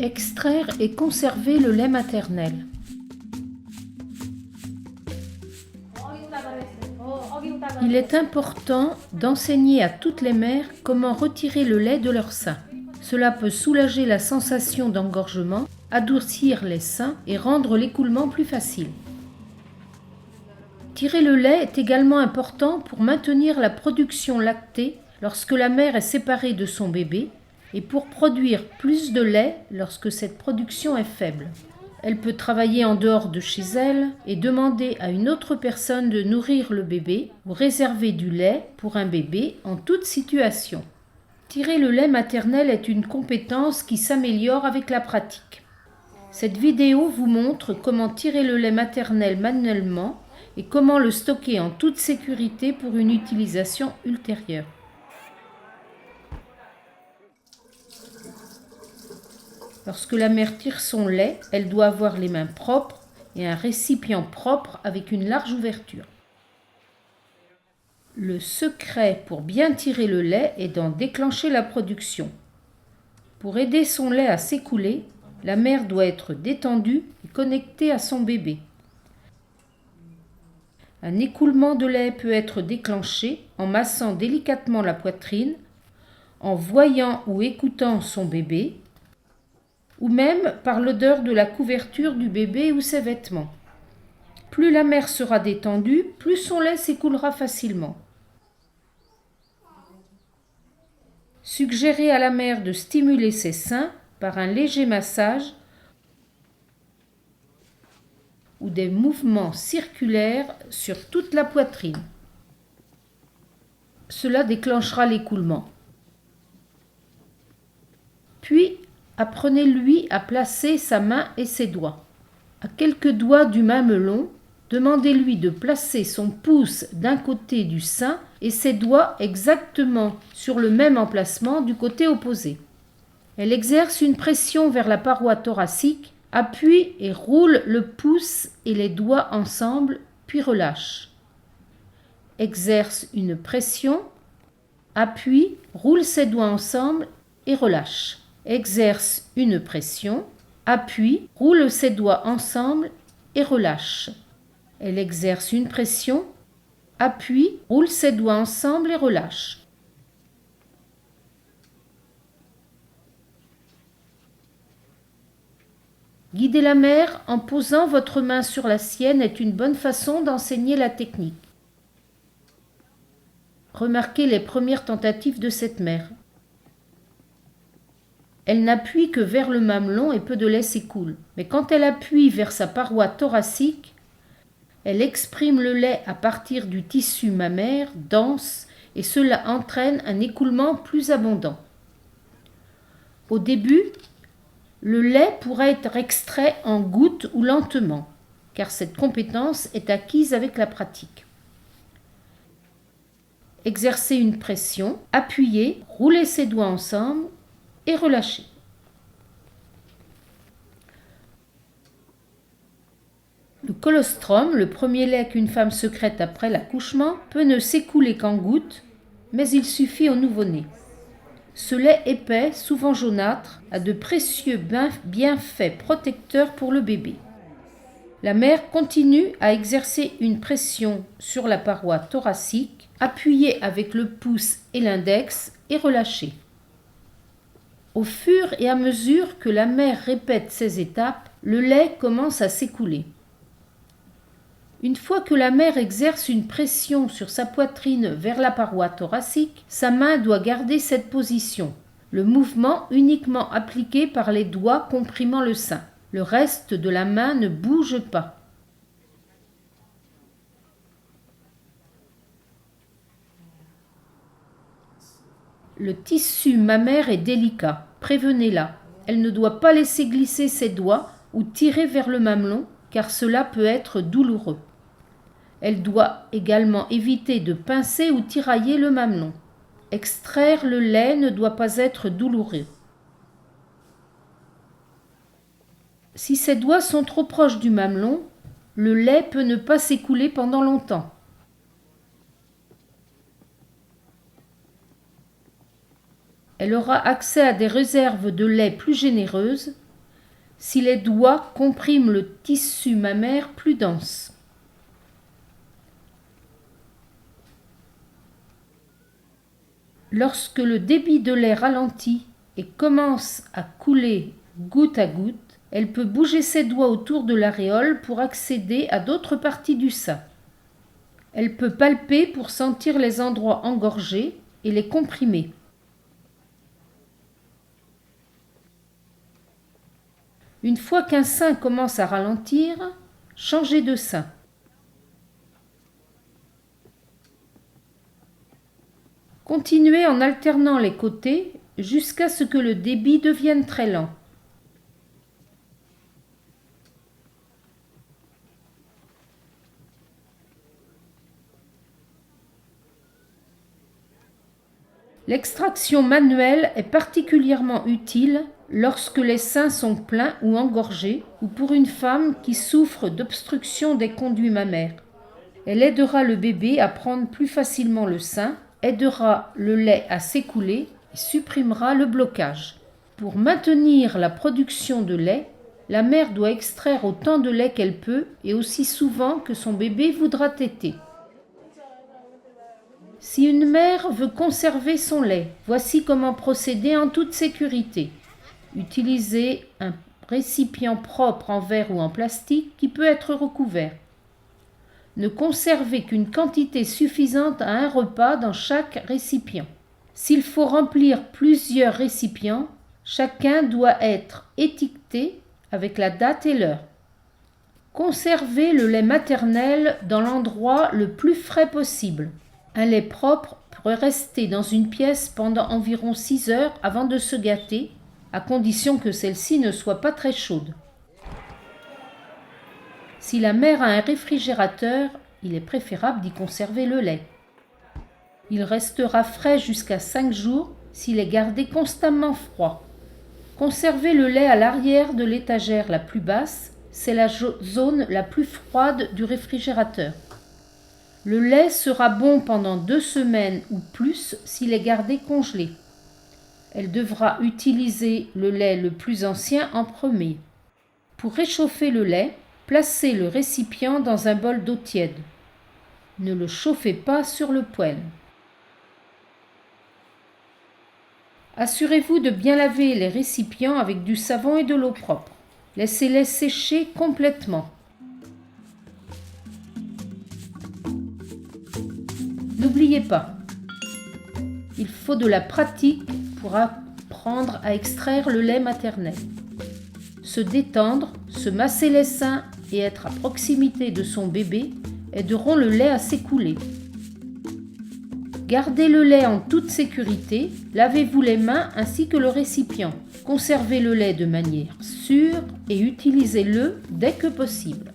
Extraire et conserver le lait maternel. Il est important d'enseigner à toutes les mères comment retirer le lait de leur sein. Cela peut soulager la sensation d'engorgement, adoucir les seins et rendre l'écoulement plus facile. Tirer le lait est également important pour maintenir la production lactée lorsque la mère est séparée de son bébé et pour produire plus de lait lorsque cette production est faible. Elle peut travailler en dehors de chez elle et demander à une autre personne de nourrir le bébé ou réserver du lait pour un bébé en toute situation. Tirer le lait maternel est une compétence qui s'améliore avec la pratique. Cette vidéo vous montre comment tirer le lait maternel manuellement et comment le stocker en toute sécurité pour une utilisation ultérieure. Lorsque la mère tire son lait, elle doit avoir les mains propres et un récipient propre avec une large ouverture. Le secret pour bien tirer le lait est d'en déclencher la production. Pour aider son lait à s'écouler, la mère doit être détendue et connectée à son bébé. Un écoulement de lait peut être déclenché en massant délicatement la poitrine, en voyant ou écoutant son bébé, ou même par l'odeur de la couverture du bébé ou ses vêtements. Plus la mère sera détendue, plus son lait s'écoulera facilement. Suggérez à la mère de stimuler ses seins par un léger massage ou des mouvements circulaires sur toute la poitrine. Cela déclenchera l'écoulement. Puis, apprenez-lui à placer sa main et ses doigts. À quelques doigts du mamelon, demandez-lui de placer son pouce d'un côté du sein et ses doigts exactement sur le même emplacement du côté opposé. Elle exerce une pression vers la paroi thoracique, appuie et roule le pouce et les doigts ensemble, puis relâche. Exerce une pression, appuie, roule ses doigts ensemble et relâche. Exerce une pression, appuie, roule ses doigts ensemble et relâche. Elle exerce une pression, appuie, roule ses doigts ensemble et relâche. Guider la mère en posant votre main sur la sienne est une bonne façon d'enseigner la technique. Remarquez les premières tentatives de cette mère. Elle n'appuie que vers le mamelon et peu de lait s'écoule. Mais quand elle appuie vers sa paroi thoracique, elle exprime le lait à partir du tissu mammaire dense et cela entraîne un écoulement plus abondant. Au début, le lait pourra être extrait en gouttes ou lentement, car cette compétence est acquise avec la pratique. Exercez une pression, appuyez, roulez ses doigts ensemble et relâchez. Le colostrum, le premier lait qu'une femme sécrète après l'accouchement, peut ne s'écouler qu'en gouttes, mais il suffit au nouveau-né. Ce lait épais, souvent jaunâtre, a de précieux bienfaits protecteurs pour le bébé. La mère continue à exercer une pression sur la paroi thoracique, appuyée avec le pouce et l'index et relâchée. Au fur et à mesure que la mère répète ces étapes, le lait commence à s'écouler. Une fois que la mère exerce une pression sur sa poitrine vers la paroi thoracique, sa main doit garder cette position, le mouvement uniquement appliqué par les doigts comprimant le sein. Le reste de la main ne bouge pas. Le tissu mammaire est délicat, prévenez-la. Elle ne doit pas laisser glisser ses doigts ou tirer vers le mamelon, car cela peut être douloureux. Elle doit également éviter de pincer ou tirailler le mamelon. Extraire le lait ne doit pas être douloureux. Si ses doigts sont trop proches du mamelon, le lait peut ne pas s'écouler pendant longtemps. Elle aura accès à des réserves de lait plus généreuses si les doigts compriment le tissu mammaire plus dense. Lorsque le débit de lait ralentit et commence à couler goutte à goutte, elle peut bouger ses doigts autour de l'aréole pour accéder à d'autres parties du sein. Elle peut palper pour sentir les endroits engorgés et les comprimer. Une fois qu'un sein commence à ralentir, changez de sein. Continuez en alternant les côtés jusqu'à ce que le débit devienne très lent. L'extraction manuelle est particulièrement utile lorsque les seins sont pleins ou engorgés ou pour une femme qui souffre d'obstruction des conduits mammaires. Elle aidera le bébé à prendre plus facilement le sein, aidera le lait à s'écouler et supprimera le blocage. Pour maintenir la production de lait, la mère doit extraire autant de lait qu'elle peut et aussi souvent que son bébé voudra téter. Si une mère veut conserver son lait, voici comment procéder en toute sécurité. Utilisez un récipient propre en verre ou en plastique qui peut être recouvert. Ne conservez qu'une quantité suffisante à un repas dans chaque récipient. S'il faut remplir plusieurs récipients, chacun doit être étiqueté avec la date et l'heure. Conservez le lait maternel dans l'endroit le plus frais possible. Un lait propre pourrait rester dans une pièce pendant environ 6 heures avant de se gâter, à condition que celle-ci ne soit pas très chaude. Si la mère a un réfrigérateur, il est préférable d'y conserver le lait. Il restera frais jusqu'à 5 jours s'il est gardé constamment froid. Conservez le lait à l'arrière de l'étagère la plus basse, c'est la zone la plus froide du réfrigérateur. Le lait sera bon pendant 2 semaines ou plus s'il est gardé congelé. Elle devra utiliser le lait le plus ancien en premier. Pour réchauffer le lait, placez le récipient dans un bol d'eau tiède. Ne le chauffez pas sur le poêle. Assurez-vous de bien laver les récipients avec du savon et de l'eau propre. Laissez-les sécher complètement. N'oubliez pas, il faut de la pratique pour apprendre à extraire le lait maternel. Se détendre, se masser les seins et être à proximité de son bébé aideront le lait à s'écouler. Gardez le lait en toute sécurité, lavez-vous les mains ainsi que le récipient. Conservez le lait de manière sûre et utilisez-le dès que possible.